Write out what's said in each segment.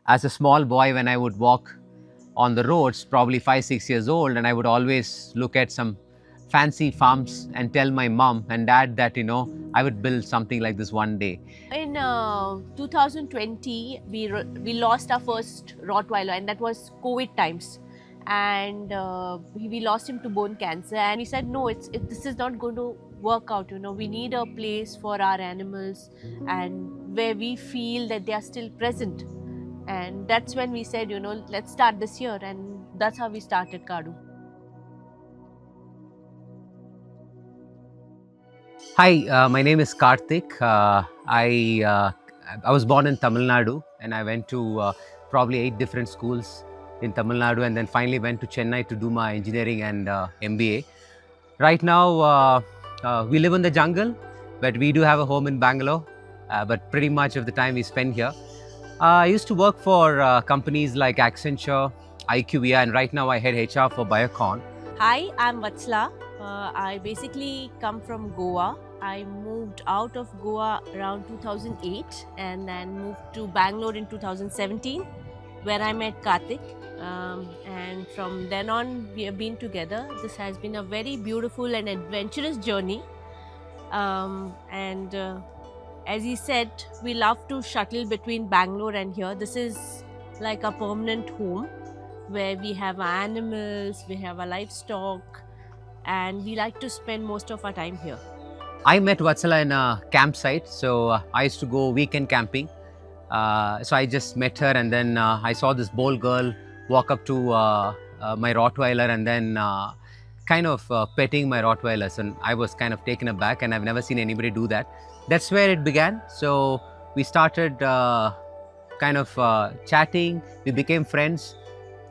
as a small boy, when I would walk on the roads, probably 5, 6 years old, and I would always look at some fancy farms and tell my mom and dad that, I would build something like this one day. In 2020, we lost our first Rottweiler, and that was COVID times. And we lost him to bone cancer. And we said, no, this is not going to work out. We need a place for our animals and where we feel that they are still present. And that's when we said, let's start this year. And that's how we started Kadu. Hi, my name is Karthik. I was born in Tamil Nadu, and I went to probably 8 different schools in Tamil Nadu, and then finally went to Chennai to do my engineering and MBA. Right now, we live in the jungle, but we do have a home in Bangalore. But pretty much of the time we spend here. I used to work for companies like Accenture, IQVIA, and right now I head HR for Biocon. Hi, I'm Vatsala. I basically come from Goa. I moved out of Goa around 2008 and then moved to Bangalore in 2017, where I met Karthik. And from then on, we have been together. This has been a very beautiful and adventurous journey. As he said, we love to shuttle between Bangalore and here. This is like a permanent home where we have our animals, we have our livestock, and we like to spend most of our time here. I met Vatsala in a campsite, so I used to go weekend camping. So I just met her, and then I saw this bold girl walk up to my Rottweiler and then kind of petting my Rottweilers, and I was kind of taken aback, and I've never seen anybody do that. That's where it began. So we started kind of chatting, we became friends,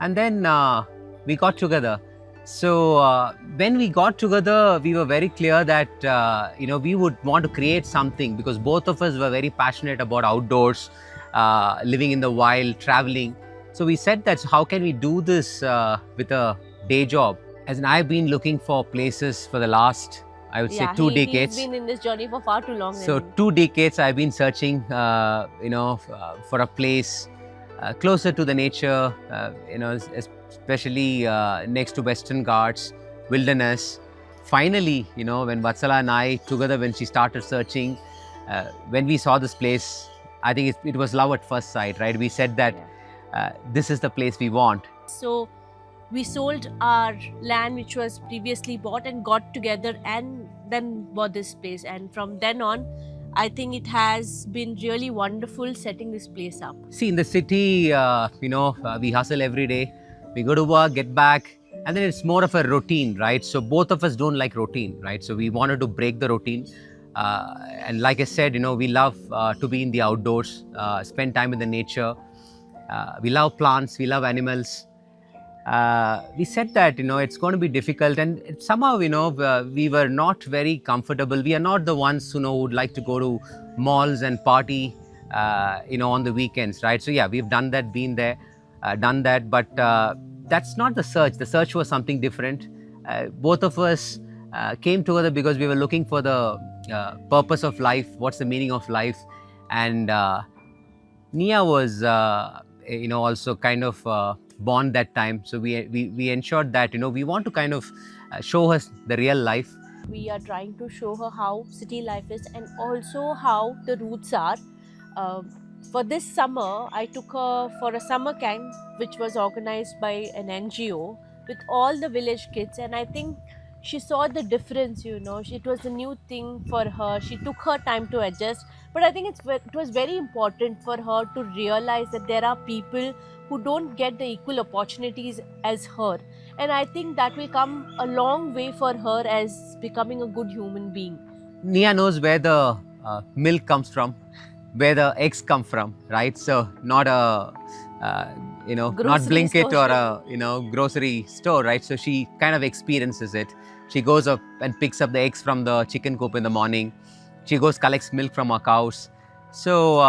and then we got together. So when we got together, we were very clear that we would want to create something, because both of us were very passionate about outdoors, living in the wild, traveling. So we said that how can we do this with a day job? As in, I've been looking for places for the last, I would say, 2 decades. He's been in this journey for far too long. So 2 decades I've been searching, for a place closer to the nature, especially next to Western Ghats, wilderness. Finally, when Vatsala and I together, when she started searching, when we saw this place, I think it was love at first sight, right? We said that this is the place we want. So we sold our land which was previously bought and got together and then bought this place. And from then on, I think it has been really wonderful setting this place up. See, in the city, we hustle every day. We go to work, get back, and then it's more of a routine, right? So both of us don't like routine, right? So we wanted to break the routine. And like I said, we love to be in the outdoors, spend time in the nature. We love plants, we love animals. We said that, it's going to be difficult, and somehow, we were not very comfortable. We are not the ones, who would like to go to malls and party, on the weekends, right? So yeah, we've done that, been there, done that, but that's not the search. The search was something different. Both of us came together because we were looking for the purpose of life. What's the meaning of life? And Nia was, also kind of born that time. So we ensured that, we want to kind of show her the real life. We are trying to show her how city life is and also how the roots are. For this summer, I took her for a summer camp which was organized by an NGO with all the village kids, and I think she saw the difference. It was a new thing for her. She took her time to adjust, but I think it was very important for her to realize that there are people who don't get the equal opportunities as her, and I think that will come a long way for her as becoming a good human being. Nia knows where the milk comes from, where the eggs come from, right? So not a not Blinkit or a grocery store, right? So she kind of experiences it. She goes up and picks up the eggs from the chicken coop in the morning. She goes, collects milk from her cows. So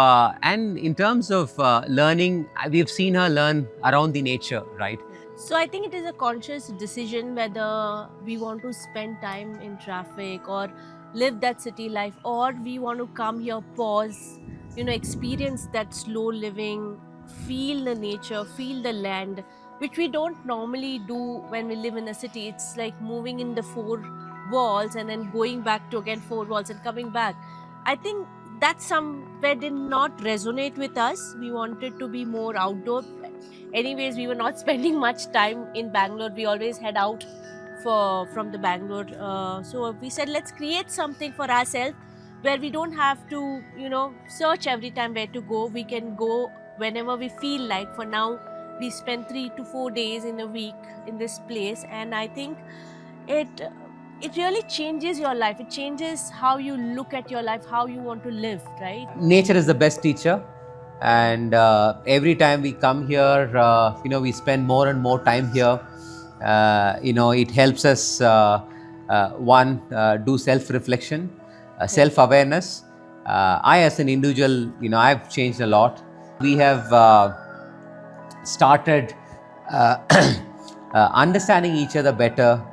and in terms of learning, we've seen her learn around the nature, right? So I think it is a conscious decision whether we want to spend time in traffic or live that city life, or we want to come here, pause, experience that slow living, feel the nature, feel the land, which we don't normally do when we live in a city. It's like moving in the four walls and then going back to again four walls and coming back. I think that somewhere did not resonate with us. We wanted to be more outdoor. Anyways, we were not spending much time in Bangalore. We always head out from the Bangalore. So we said, let's create something for ourselves where we don't have to, search every time where to go. We can go whenever we feel like. For now, we spend 3 to 4 days in a week in this place, and I think it it really changes your life. It changes how you look at your life, how you want to live, right? Nature is the best teacher, and every time we come here, we spend more and more time here. It helps us do self-reflection, self-awareness. I, as an individual, I've changed a lot. We have started understanding each other better.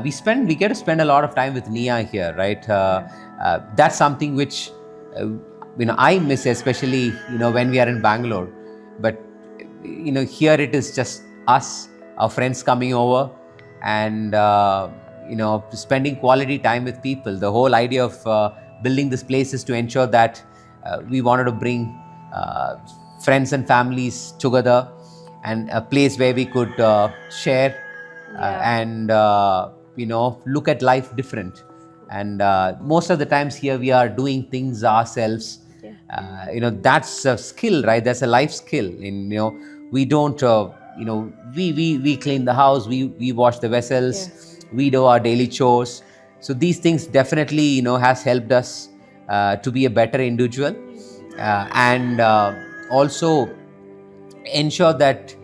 We get to spend a lot of time with Nia here, right? That's something which I miss, especially when we are in Bangalore. But here it is just us, our friends coming over, and spending quality time with people. The whole idea of building this place is to ensure that we wanted to bring friends and families together, and a place where we could share and look at life different. And most of the times here we are doing things ourselves. That's a skill, right? That's a life skill. We don't we clean the house, we wash the vessels, we do our daily chores. So these things definitely has helped us to be a better individual, and also ensure that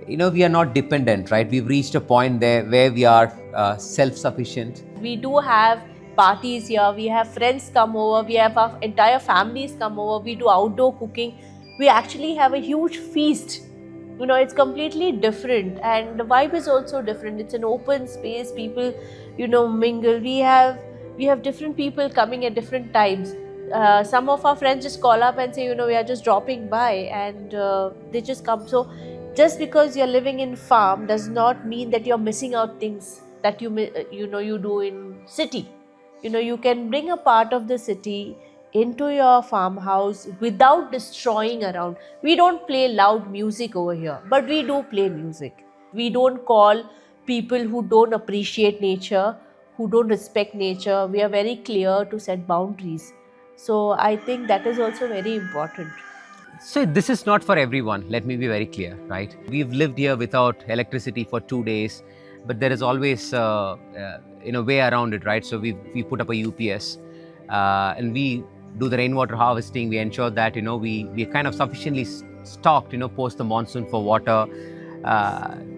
we are not dependent, right? We've reached a point there where we are self-sufficient. We do have parties here, we have friends come over, we have our entire families come over, we do outdoor cooking, we actually have a huge feast. It's completely different, and the vibe is also different. It's an open space, people mingle. We have different people coming at different times. Some of our friends just call up and say, we are just dropping by, and they just come. So just because you're living in farm does not mean that you're missing out things that you do in city. You can bring a part of the city into your farmhouse without destroying around. We don't play loud music over here, but we do play music. We don't call people who don't appreciate nature, who don't respect nature. We are very clear to set boundaries. So I think that is also very important. So this is not for everyone, let me be very clear, right? We've lived here without electricity for 2 days, but there is always way around it, right? So we put up a UPS, and we do the rainwater harvesting. We ensure that we are kind of sufficiently stocked post the monsoon for water.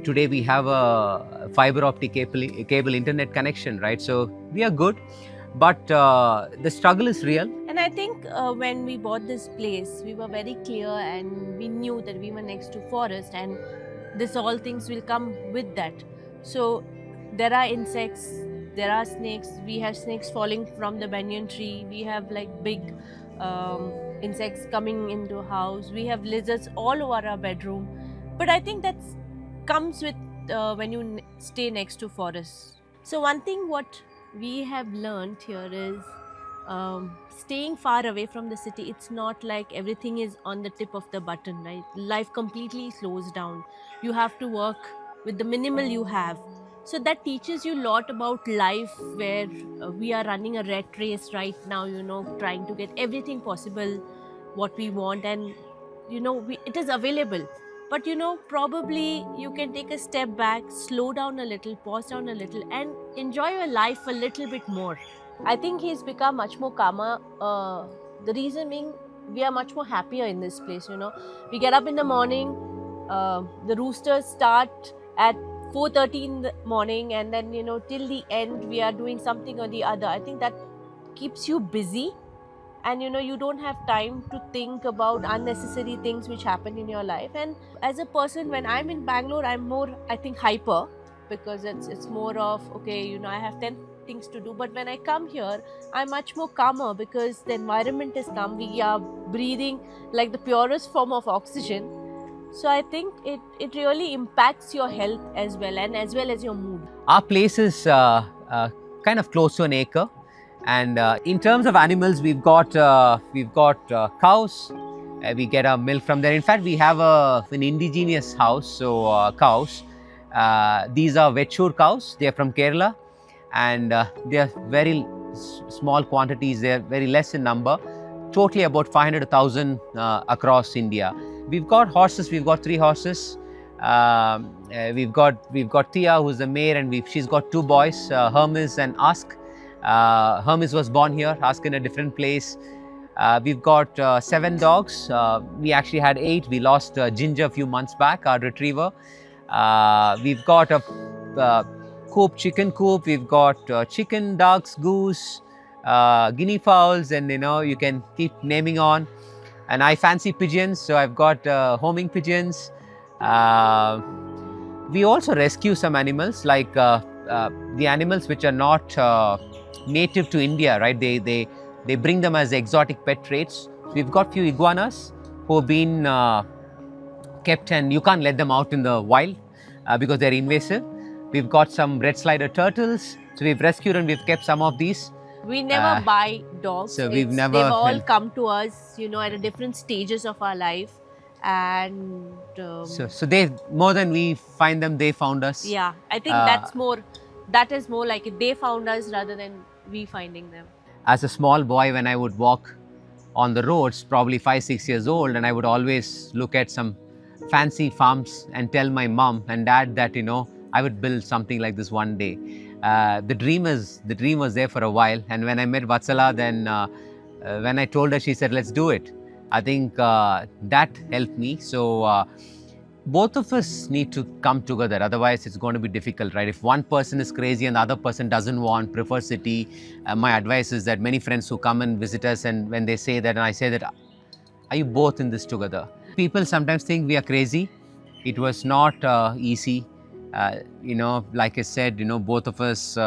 Today we have a fiber optic cable internet connection, right? So we are good, but the struggle is real. And I think when we bought this place, we were very clear, and we knew that we were next to forest, and this all things will come with that. So there are insects, there are snakes. We have snakes falling from the banyan tree. We have like big insects coming into house. We have lizards all over our bedroom. But I think that comes with when you stay next to forests. So one thing what we have learned here is staying far away from the city. It's not like everything is on the tip of the button, right? Life completely slows down. You have to work with the minimal you have. So that teaches you a lot about life, where we are running a rat race right now, trying to get everything possible what we want, and it is available. But probably you can take a step back, slow down a little, pause down a little, and enjoy your life a little bit more. I think he's become much more calmer. The reason being, we are much more happier in this place. We get up in the morning, the roosters start at 4:30 in the morning, and then till the end we are doing something or the other. I think that keeps you busy, and you don't have time to think about unnecessary things which happen in your life. And as a person, when I'm in Bangalore, I'm more, I think, hyper, because it's more of, okay, I have 10 things to do. But when I come here, I'm much more calmer, because the environment is calm. We are breathing like the purest form of oxygen, So I think it really impacts your health as well, and as well as your mood. Our place is kind of close to an acre, and in terms of animals, we've got cows. We get our milk from there. In fact, we have an indigenous house, so cows. These are Vechur cows. They are from Kerala, and they are very small quantities. They are very less in number. Totally about 500 to 1,000 across India. We've got horses. We've got 3 horses. We've got Tia, who's the mare, and she's got 2 boys, Hermes and Ask. Hermes was born here, Ask in a different place. We've got 7 dogs. We actually had 8. We lost Ginger a few months back, our retriever. We've got a chicken coop. We've got chicken, ducks, goose, guinea fowls, and you can keep naming on. And I fancy pigeons, so I've got homing pigeons. We also rescue some animals, like the animals which are not native to India, right? They bring them as exotic pet traits. We've got few iguanas who have been kept, and you can't let them out in the wild because they're invasive. We've got some red slider turtles, so we've rescued and we've kept some of these. We never buy dogs. So they've all come to us, at different stages of our life, and so they, more than we find them, they found us. Yeah, I think that is more like it. They found us rather than we finding them. As a small boy, when I would walk on the roads, probably 5-6 years old, and I would always look at some fancy farms and tell my mom and dad that I would build something like this one day. The dream was there for a while, and when I met Vatsala, then when I told her, she said, "Let's do it." I think that helped me. So both of us need to come together, otherwise it's going to be difficult, right? If one person is crazy and the other person doesn't want, prefer city, my advice is that many friends who come and visit us, and when they say that, and I say that, are you both in this together? People sometimes think we are crazy. It was not easy. Like I said, both of us,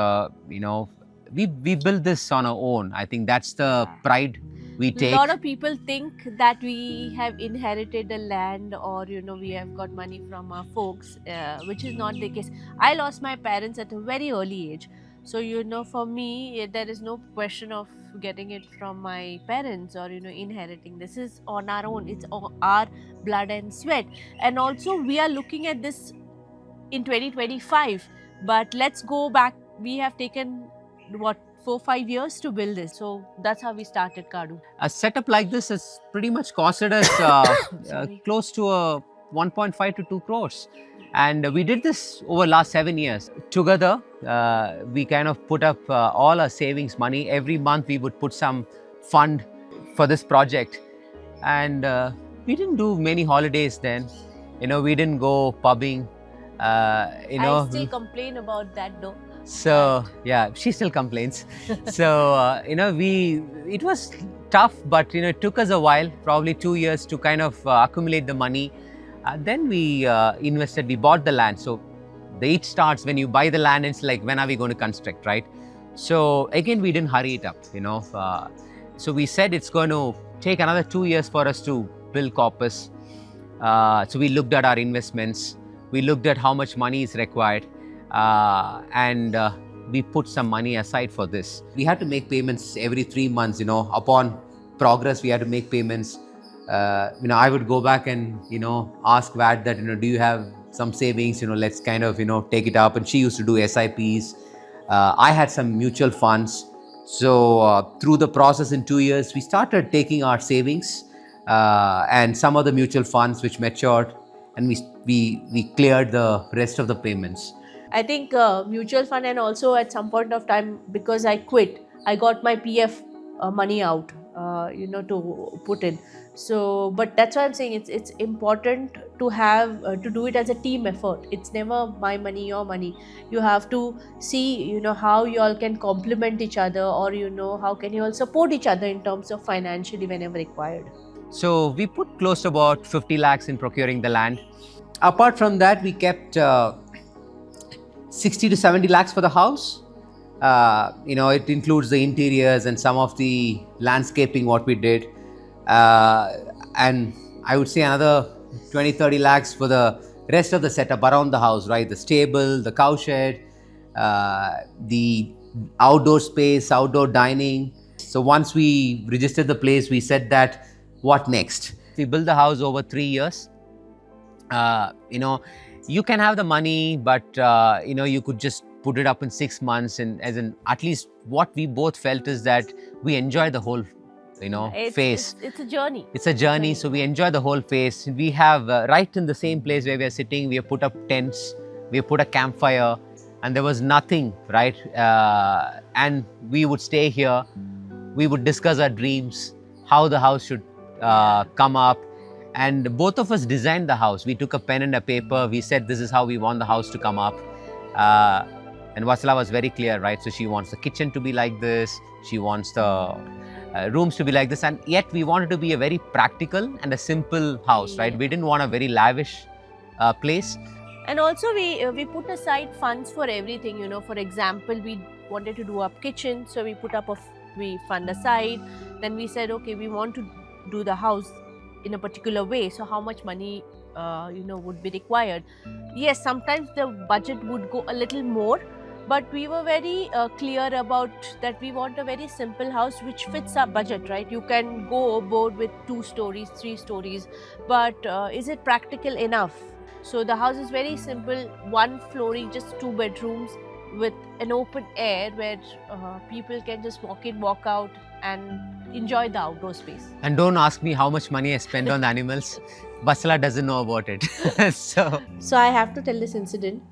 we built this on our own. I think that's the pride we take. A lot of people think that we have inherited the land, or we have got money from our folks, which is not the case. I lost my parents at a very early age, so for me there is no question of getting it from my parents or inheriting. This is on our own. It's our blood and sweat, and also we are looking at this in 2025, but let's go back. We have taken 4-5 years to build this, so that's how we started Kadu. A setup like this has pretty much costed us close to 1.5 to 2 crores, and we did this over last 7 years together. We kind of put up all our savings money. Every month we would put some fund for this project, and we didn't do many holidays then. We didn't go pubbing. I still complain about that though. So yeah, she still complains. So it was tough, but it took us a while, probably 2 years, to kind of accumulate the money. Then we invested. We bought the land. So the it starts when you buy the land. It's like, when are we going to construct, right? So again, we didn't hurry it up. So we said it's going to take another 2 years for us to build Corpus. So we looked at our investments. We looked at how much money is required, and we put some money aside for this. We had to make payments every 3 months. Upon progress, we had to make payments. I would go back and ask Vad that do you have some savings? Let's kind of take it up. And she used to do SIPs. I had some mutual funds. So through the process, in 2 years, we started taking our savings and some of the mutual funds which matured, and we cleared the rest of the payments. I think mutual fund, and also at some point of time, because I quit, I got my PF money out, to put in. So, but that's why I'm saying it's important to have to do it as a team effort. It's never my money, your money. You have to see, how you all can complement each other, or how can you all support each other in terms of financially whenever required. So we put close to about 50 lakhs in procuring the land. Apart from that, we kept 60 to 70 lakhs for the house. It includes the interiors and some of the landscaping what we did. And I would say another 20-30 lakhs for the rest of the setup around the house, right? The stable, the cow shed, the outdoor space, outdoor dining. So once we registered the place, we said that what next? We built the house over 3 years. You know, you can have the money, but you know, you could just put it up in 6 months. And as in, at least what we both felt is that we enjoy the whole, you know, phase. It's a journey. It's a journey, so we enjoy the whole phase. We have right in the same place where we are sitting, we have put up tents, we have put a campfire, and there was nothing, right? And we would stay here. We would discuss our dreams, how the house should come up. And both of us designed the house. We took a pen and a paper. We said, this is how we want the house to come up. And Vasila was very clear, right? So she wants the kitchen to be like this. She wants the rooms to be like this. And yet we wanted to be a very practical and a simple house, right? We didn't want a very lavish place. And also we put aside funds for everything, you know. For example, we wanted to do up kitchen, so we fund aside. Then we said, okay, we want to do the house in a particular way, so how much money would be required. Yes, sometimes the budget would go a little more, but we were very clear about that we want a very simple house which fits our budget, right? You can go aboard with 2 stories, 3 stories, but is it practical enough? So the house is very simple, 1 flooring, just 2 bedrooms with an open air where people can just walk in, walk out and enjoy the outdoor space. And don't ask me how much money I spent on the animals. Basala doesn't know about it. So I have to tell this incident.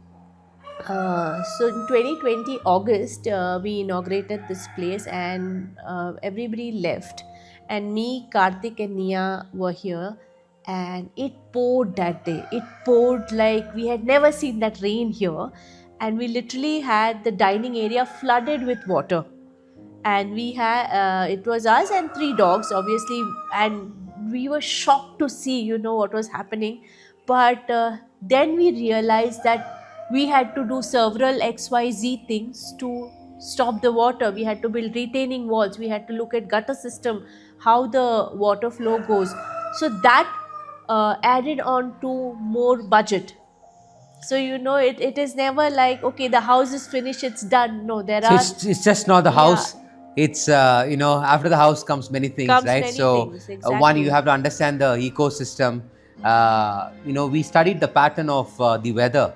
So in 2020 August, we inaugurated this place and everybody left. And me, Karthik and Nia were here. And it poured that day. It poured like we had never seen that rain here. And we literally had the dining area flooded with water. And we had it was us and 3 dogs, obviously, and we were shocked to see what was happening. But then we realized that we had to do several XYZ things to stop the water. We had to build retaining walls, we had to look at gutter system, how the water flow goes. So that added on to more budget. So it is never like, okay, the house is finished, it's done. No, there are it's just not the house. It's after the house comes many things, right? Exactly. One, you have to understand the ecosystem. We studied the pattern of the weather.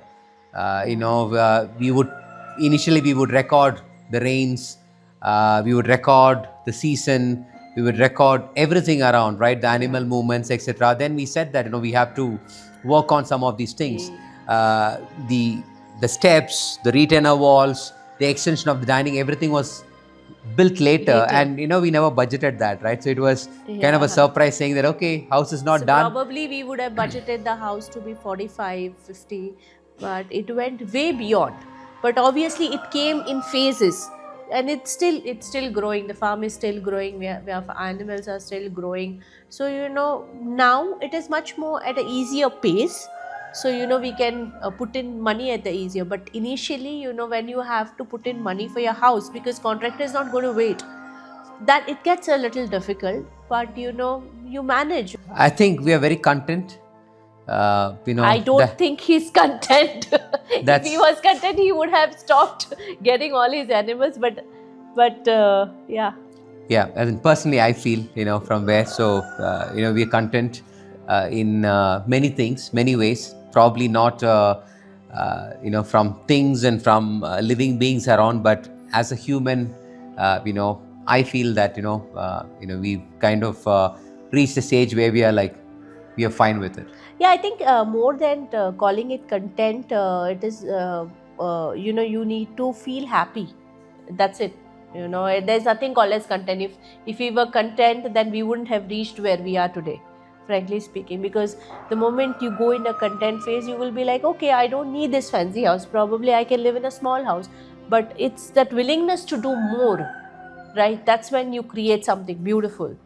We would record the rains, we would record the season, we would record everything around, right? The animal movements, etc. Then we said that we have to work on some of these things. The steps, the retainer walls, the extension of the dining, everything was built later. And we never budgeted that, right? So it was kind of a surprise, saying that, okay, house is not done. Probably we would have budgeted the house to be 45, 50, but it went way beyond. But obviously it came in phases, and it's still growing. The farm is still growing. We have animals are still growing. So now it is much more at an easier pace. So we can put in money at the easier. But initially, when you have to put in money for your house, because contractor is not going to wait, that it gets a little difficult. But you manage. I think we are very content. I don't think he's content. If he was content, he would have stopped getting all his animals. But yeah. Yeah, and personally, I feel from where. So we are content in many things, many ways. Probably not from things and from living beings around, but as a human, I feel that we kind of reached a stage where we are fine with it. Yeah, I think more than calling it content, it is you need to feel happy. That's it. There's nothing called as content. If we were content, then we wouldn't have reached where we are today, frankly speaking. Because the moment you go in a content phase, you will be like, okay, I don't need this fancy house. Probably I can live in a small house. But it's that willingness to do more, right? That's when you create something beautiful.